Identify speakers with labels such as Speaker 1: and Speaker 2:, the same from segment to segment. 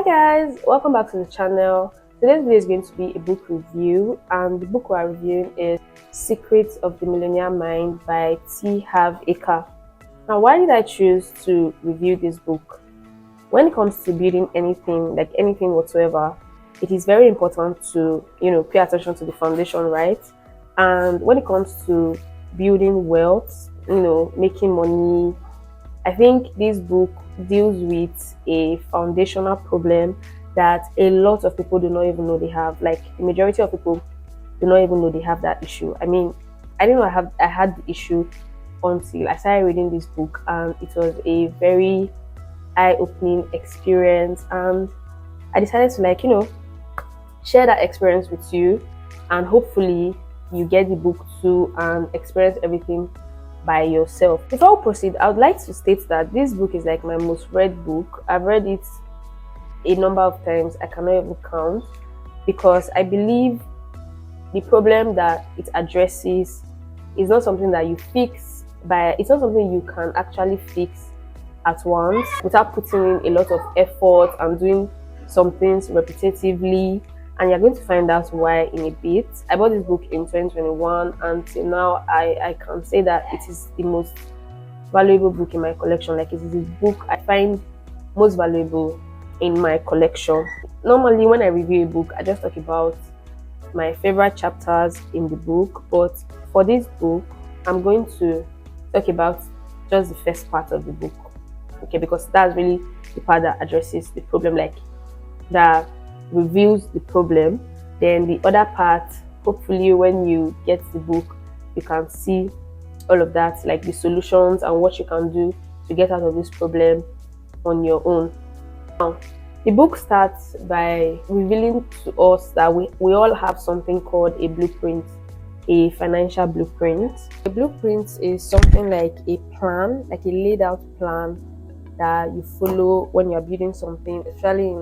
Speaker 1: Hi guys, welcome back to the channel. Today's video is going to be a book review, and the book we're reviewing is Secrets of the Millionaire Mind by T. Harv Eker. Now, why did I choose to review this book? When it comes to building anything, like anything whatsoever, it is very important to pay attention to the foundation, right? And when it comes to building wealth, making money, I think this book deals with a foundational problem that a lot of people do not even know they have. Like the majority of people do not even know they have that issue. I mean, I didn't know I had the issue until I started reading this book, and it was a very eye-opening experience. And I decided to share that experience with you, and hopefully you get the book too and experience everything by yourself. Before we proceed, I would like to state that this book is like my most read book. I've read it a number of times, I cannot even count, because I believe the problem that it addresses is not something that you fix it's not something you can actually fix at once without putting in a lot of effort and doing some things repetitively, and you're going to find out why in a bit. I bought this book in 2021, and till now I can say that it is the most valuable book in my collection. Like, it is the book I find most valuable in my collection. Normally when I review a book, I just talk about my favorite chapters in the book, but for this book I'm going to talk about just the first part of the book, okay, because that's really the part that addresses the problem, like that reveals the problem. Then the other part, hopefully when you get the book, you can see all of that, like the solutions and what you can do to get out of this problem on your own. Now, the book starts by revealing to us that we all have something called a blueprint, a financial blueprint. A blueprint is something like a plan, like a laid out plan that you follow when you're building something, especially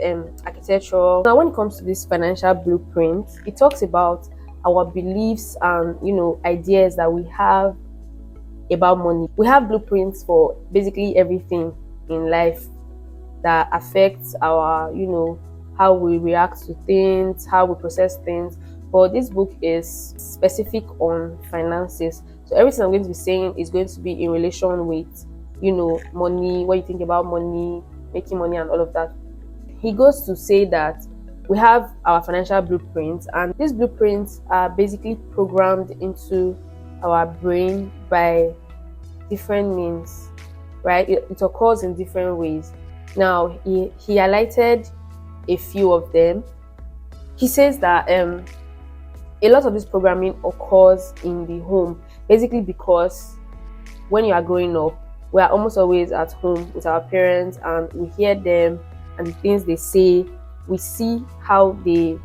Speaker 1: in architecture. Now, when it comes to this financial blueprint, it talks about our beliefs and ideas that we have about money. We have blueprints for basically everything in life that affects our how we react to things, how we process things. But this book is specific on finances, so everything I'm going to be saying is going to be in relation with money, what you think about money, making money, and all of that. He goes to say that we have our financial blueprints, and these blueprints are basically programmed into our brain by different means, right? It occurs in different ways. Now, he highlighted a few of them. He says that a lot of this programming occurs in the home, basically because when you are growing up, we are almost always at home with our parents, and we hear them and the things they say. We see how they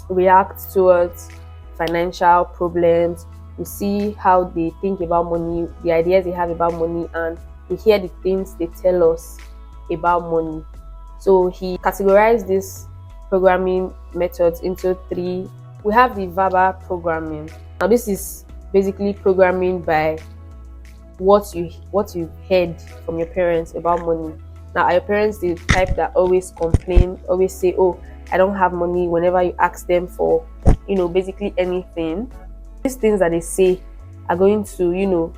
Speaker 1: react towards financial problems. We see how they think about money, the ideas they have about money, and we hear the things they tell us about money. So he categorized these programming methods into three. We have the verbal programming. Now, this is basically programming by what you've heard from your parents about money. Now, are your parents the type that always complain, always say, oh, I don't have money, whenever you ask them for basically anything? These things that they say are going to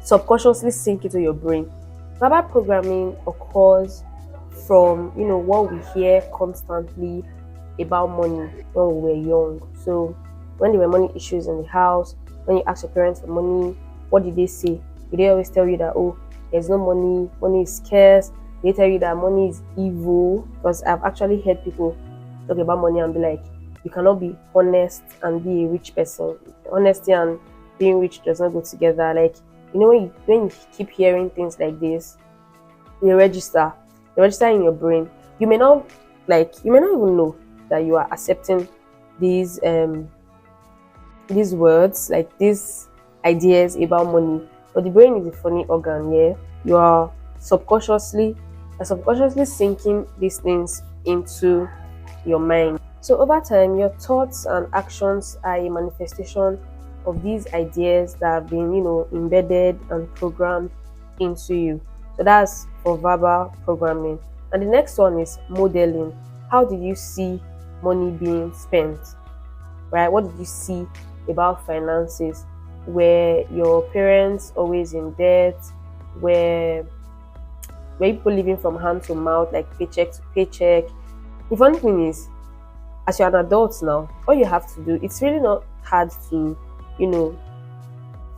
Speaker 1: subconsciously sink into your brain. Verbal programming occurs from what we hear constantly about money when we were young. So when there were money issues in the house, when you ask your parents for money, what did they say? Did they always tell you that, oh, there's no money, money is scarce? They tell you that money is evil? Because I've actually heard people talk about money and be like, you cannot be honest and be a rich person. Honesty and being rich does not go together. Like, when you keep hearing things like this, they register in your brain. You may not even know that you are accepting these words, like these ideas about money. But the brain is a funny organ. Yeah, you are subconsciously sinking these things into your mind. So over time, your thoughts and actions are a manifestation of these ideas that have been embedded and programmed into you. So that's for verbal programming. And the next one is modeling. How did you see money being spent? Right? What did you see about finances? Were your parents always in debt? Were were people living from hand to mouth, like paycheck to paycheck? The funny thing is, as you're an adult now, all you have to do, it's really not hard to, you know,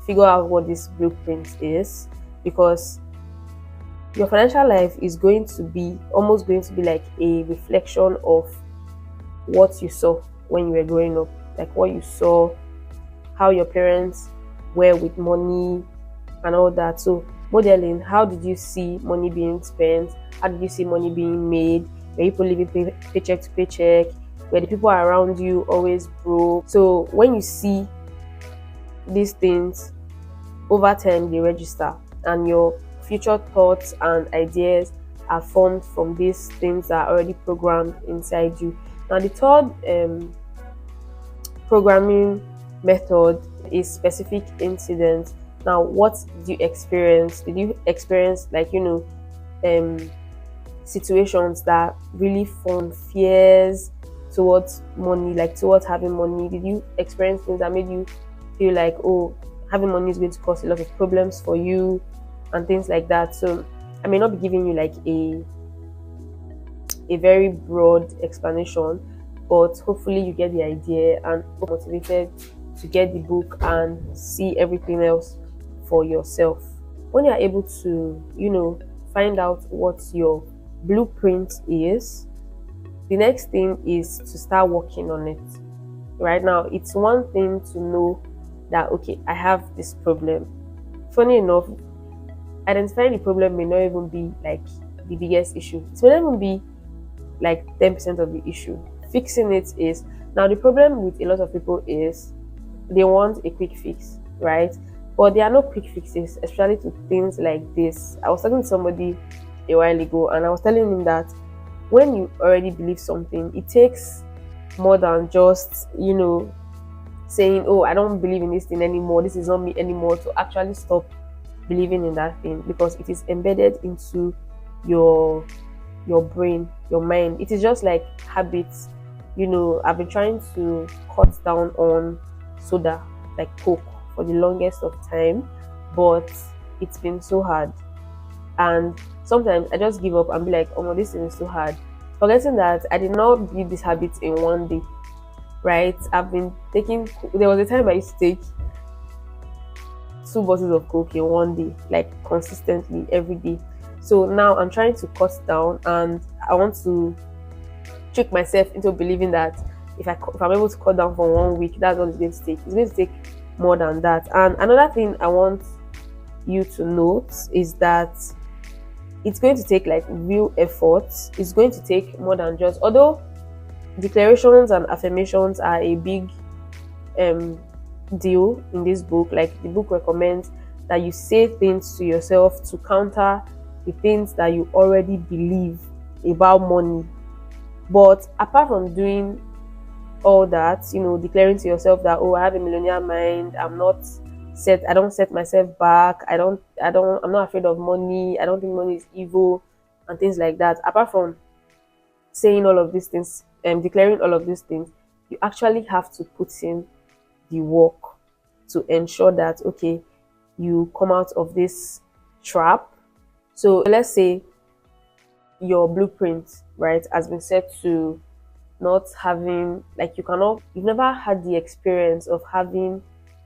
Speaker 1: figure out what this blueprint is, because your financial life is going to be almost going to be like a reflection of what you saw when you were growing up, like what you saw, how your parents were with money and all that. So, modeling, how did you see money being spent? How did you see money being made? Were people living paycheck to paycheck? Were the people around you always broke? So, when you see these things over time, they register, and your future thoughts and ideas are formed from these things that are already programmed inside you. Now, the third programming method is specific incident. Now, what did you experience? Did you experience, like, um situations that really form fears towards money, like towards having money? Did you experience things that made you feel like, oh, having money is going to cause a lot of problems for you and things like that? So I may not be giving you like a very broad explanation, but hopefully you get the idea and motivated to get the book and see everything else for yourself. When you're able to, find out what your blueprint is, the next thing is to start working on it. Right now, it's one thing to know that, okay, I have this problem. Funny enough, identifying the problem may not even be like the biggest issue. It may not even be like 10% of the issue. Fixing it is, now the problem with a lot of people is they want a quick fix, right? But there are no quick fixes, especially to things like this. I was talking to somebody a while ago, and I was telling him that when you already believe something, it takes more than just, saying, oh, I don't believe in this thing anymore, this is not me anymore, to actually stop believing in that thing, because it is embedded into your brain, your mind. It is just like habits. I've been trying to cut down on soda, like Coke, for the longest of time, but it's been so hard. And sometimes I just give up and be like, oh, this thing is so hard. Forgetting that I did not build this habit in one day, right? I've been taking, there was a time I used to take 2 bottles of Coke in one day, like consistently every day. So now I'm trying to cut down, and I want to trick myself into believing that if I'm able to cut down for 1 week, that's what it's going to take. It's going to take more than that. And another thing I want you to note is that it's going to take like real effort. It's going to take more than just, although declarations and affirmations are a big deal in this book. Like, the book recommends that you say things to yourself to counter the things that you already believe about money. But apart from doing all that, declaring to yourself that, oh, I have a millionaire mind, I don't set myself back, I'm not afraid of money, I don't think money is evil, and things like that. Apart from saying all of these things and declaring all of these things, you actually have to put in the work to ensure that, okay, you come out of this trap. So let's say your blueprint, right, has been set to not having, like, you've never had the experience of having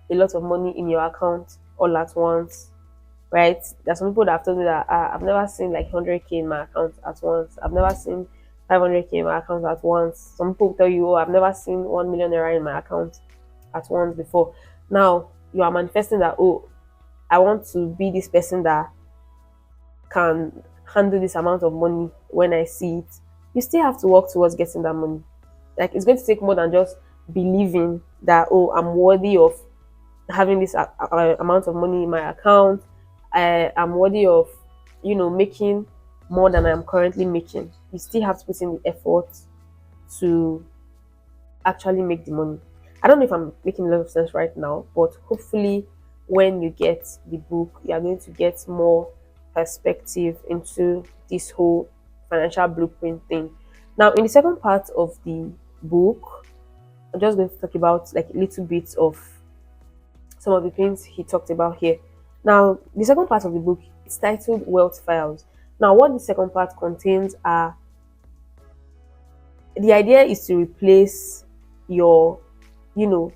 Speaker 1: a lot of money in your account all at once, right? There's some people that have told me that, I've never seen like 100K in my account at once. I've never seen 500K in my account at once. Some people tell you, oh, I've never seen 1 million naira in my account at once before. Now you are manifesting that, oh, I want to be this person that can handle this amount of money when I see it. You still have to work towards getting that money. Like, it's going to take more than just believing that, oh, I'm worthy of having this amount of money in my account. I'm worthy of, making more than I'm currently making. You still have to put in the effort to actually make the money. I don't know if I'm making a lot of sense right now, but hopefully when you get the book, you are going to get more perspective into this whole financial blueprint thing. Now, in the second part of the book, I'm just going to talk about like little bits of some of the things he talked about here. Now, the second part of the book is titled Wealth Files. Now, what the second part contains are the idea is to replace your, you know,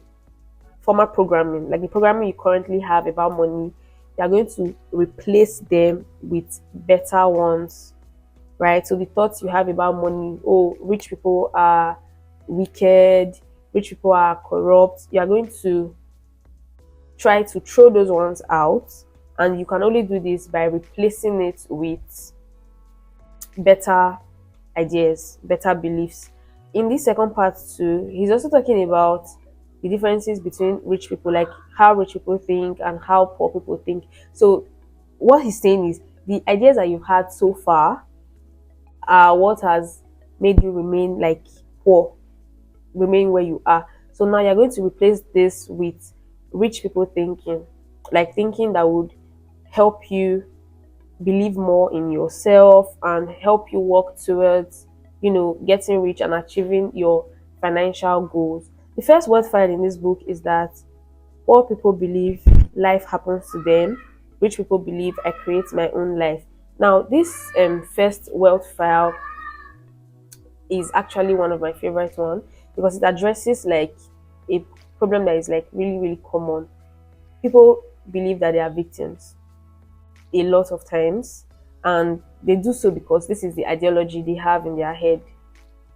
Speaker 1: former programming, like the programming you currently have about money. You are going to replace them with better ones, right? So the thoughts you have about money, oh, rich people are wicked, rich people are corrupt, you are going to try to throw those ones out. And you can only do this by replacing it with better ideas, better beliefs. In this second part too, he's also talking about the differences between rich people, like how rich people think and how poor people think. So what he's saying is the ideas that you've had so far are what has made you remain like poor, remain where you are. So now you're going to replace this with rich people thinking, like thinking that would help you believe more in yourself and help you work towards, getting rich and achieving your financial goals. The first word file in this book is that poor people believe life happens to them, rich people believe I create my own life. Now, this first wealth file is actually one of my favorite ones because it addresses like a problem that is like really, really common. People believe that they are victims a lot of times, and they do so because this is the ideology they have in their head.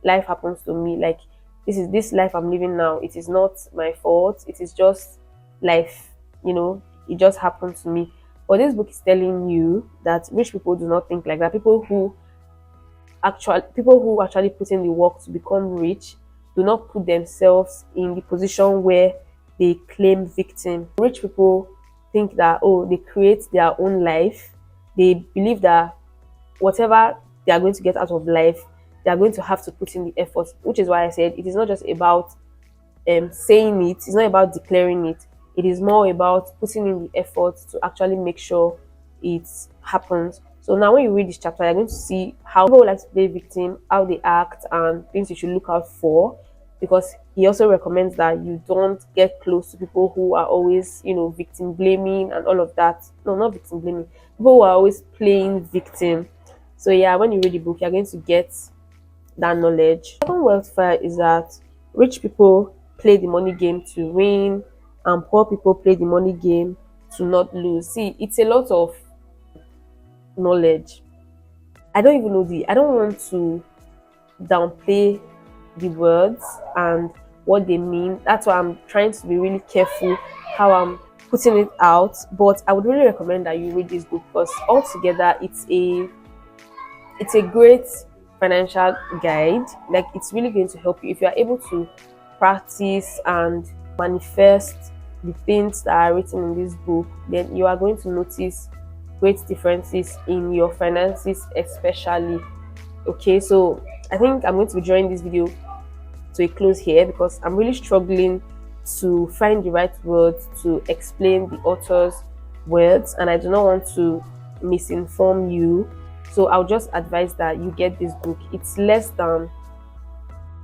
Speaker 1: Life happens to me, like this life I'm living now, it is not my fault, it is just life, it just happened to me. But this book is telling you that rich people do not think like that. People who actually put in the work to become rich do not put themselves in the position where they claim victim. Rich people think that, oh, they create their own life. They believe that whatever they are going to get out of life, they are going to have to put in the effort, which is why I said it is not just about saying it, it's not about declaring it. It is more about putting in the effort to actually make sure it happens. So now when you read this chapter, you're going to see how people like to play victim, how they act, and things you should look out for. Because he also recommends that you don't get close to people who are always, victim blaming and all of that. No, not victim blaming. People who are always playing victim. So yeah, when you read the book, you're going to get that knowledge. The second wealth fire is that rich people play the money game to win, and poor people play the money game to not lose. See, it's a lot of knowledge. I don't want to downplay the words and what they mean. That's why I'm trying to be really careful how I'm putting it out. But I would really recommend that you read this book because altogether it's a great financial guide. Like, it's really going to help you if you are able to practice and manifest the things that are written in this book. Then you are going to notice great differences in your finances, especially. Okay, so I think I'm going to be drawing this video to a close here because I'm really struggling to find the right words to explain the author's words, and I do not want to misinform you. So I'll just advise that you get this book. It's less than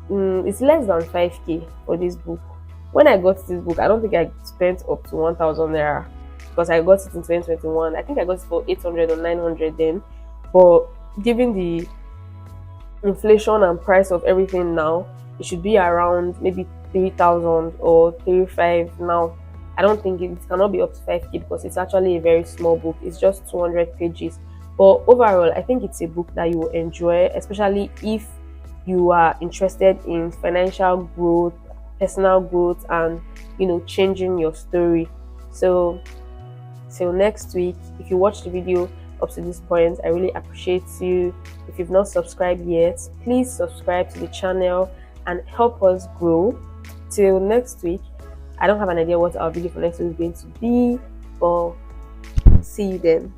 Speaker 1: 5k for this book. When I got this book, I don't think I spent up to 1,000 naira because I got it in 2021. I think I got it for 800 or 900 then. But given the inflation and price of everything now, it should be around maybe 3,000 or 3,500 now. I don't think it cannot be up to 5k because it's actually a very small book. It's just 200 pages. But overall, I think it's a book that you will enjoy, especially if you are interested in financial growth, personal growth, and changing your story. So till next week, if you watch the video up to this point, I really appreciate you. If you've not subscribed yet, please subscribe to the channel and help us grow. Till next week, I don't have an idea what our video for next week is going to be, but see you then.